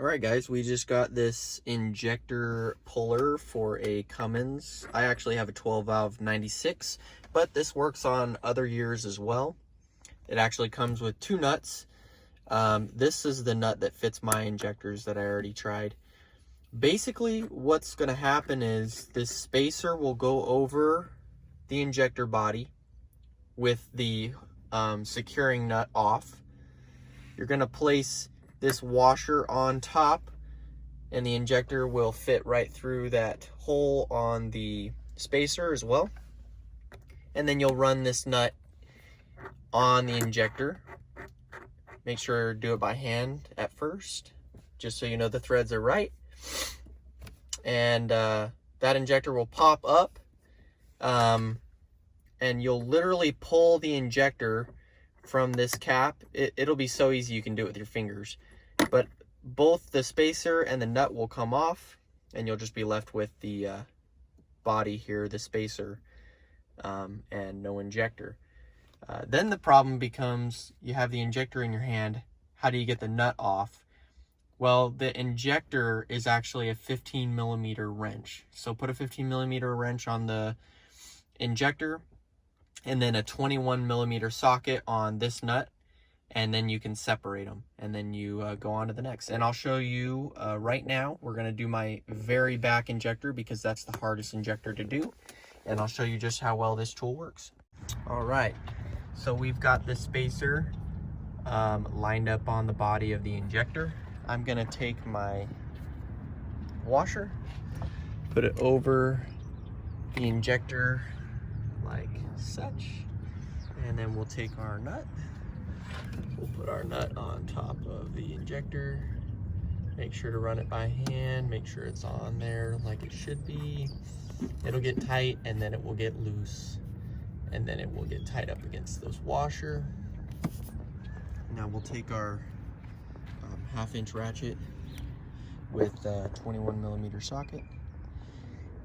All right, guys, we just got this injector puller for a Cummins. I actually have a 12 valve 96, but this works on other years as well. It actually comes with two nuts. This is the nut that fits my injectors that I already tried. Basically, what's going to happen is this spacer will go over the injector body with the securing nut off. You're going to place this washer on top, and the injector will fit right through that hole on the spacer as well. And then you'll run this nut on the injector. Make sure to do it by hand at first, just so you know the threads are right. And that injector will pop up, and you'll literally pull the injector from this cap. It'll be so easy, you can do it with your fingers. But both the spacer and the nut will come off, and you'll just be left with the body here, the spacer, and no injector. Then the problem becomes, you have the injector in your hand. How do you get the nut off? Well, the injector is actually a 15mm wrench. So put a 15mm wrench on the injector, and then a 21mm socket on this nut, and then you can separate them, and then you go on to the next. And I'll show you right now. We're going to do my very back injector because that's the hardest injector to do, and I'll show you just how well this tool works. All right, so we've got the spacer lined up on the body of the injector. I'm going to take my washer, put it over the injector like such, and then we'll take our nut. We'll put our nut on top of the injector. Make sure to run it by hand. Make sure it's on there like it should be. It'll get tight, and then it will get loose, and then it will get tied up against this washer. Now we'll take our 1/2-inch ratchet with a 21mm socket,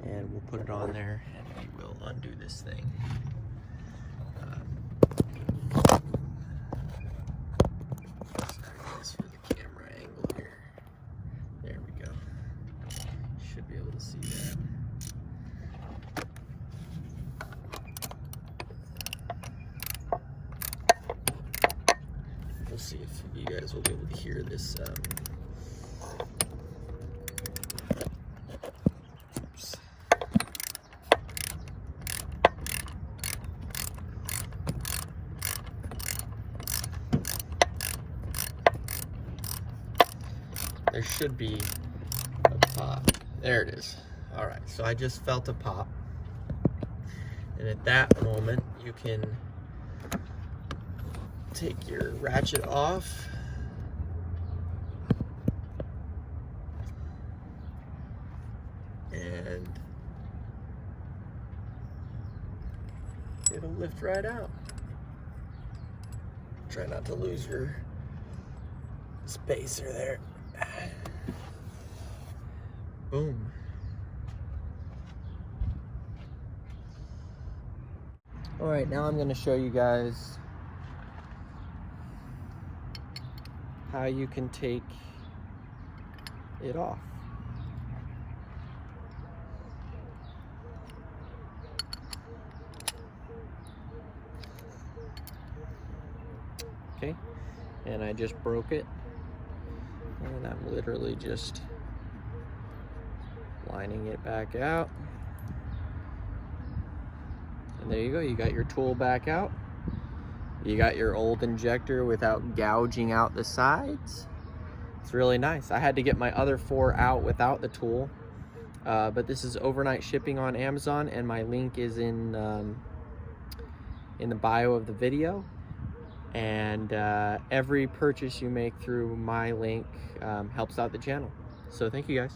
and we'll put it on there, and we will undo this thing. For the camera angle here. There we go. Should be able to see that. We'll see if you guys will be able to hear this. Oops. There should be a pop. There it is. All right, so I just felt a pop. And at that moment, you can take your ratchet off. And it'll lift right out. Try not to lose your spacer there. Boom. All right, now I'm going to show you guys how you can take it off. Okay, and I just broke it. And I'm literally just lining it back out. And there you go, you got your tool back out. You got your old injector without gouging out the sides. It's really nice. I had to get my other 4 out without the tool. But this is overnight shipping on Amazon, and my link is in the bio of the video. And every purchase you make through my link helps out the channel. So thank you guys.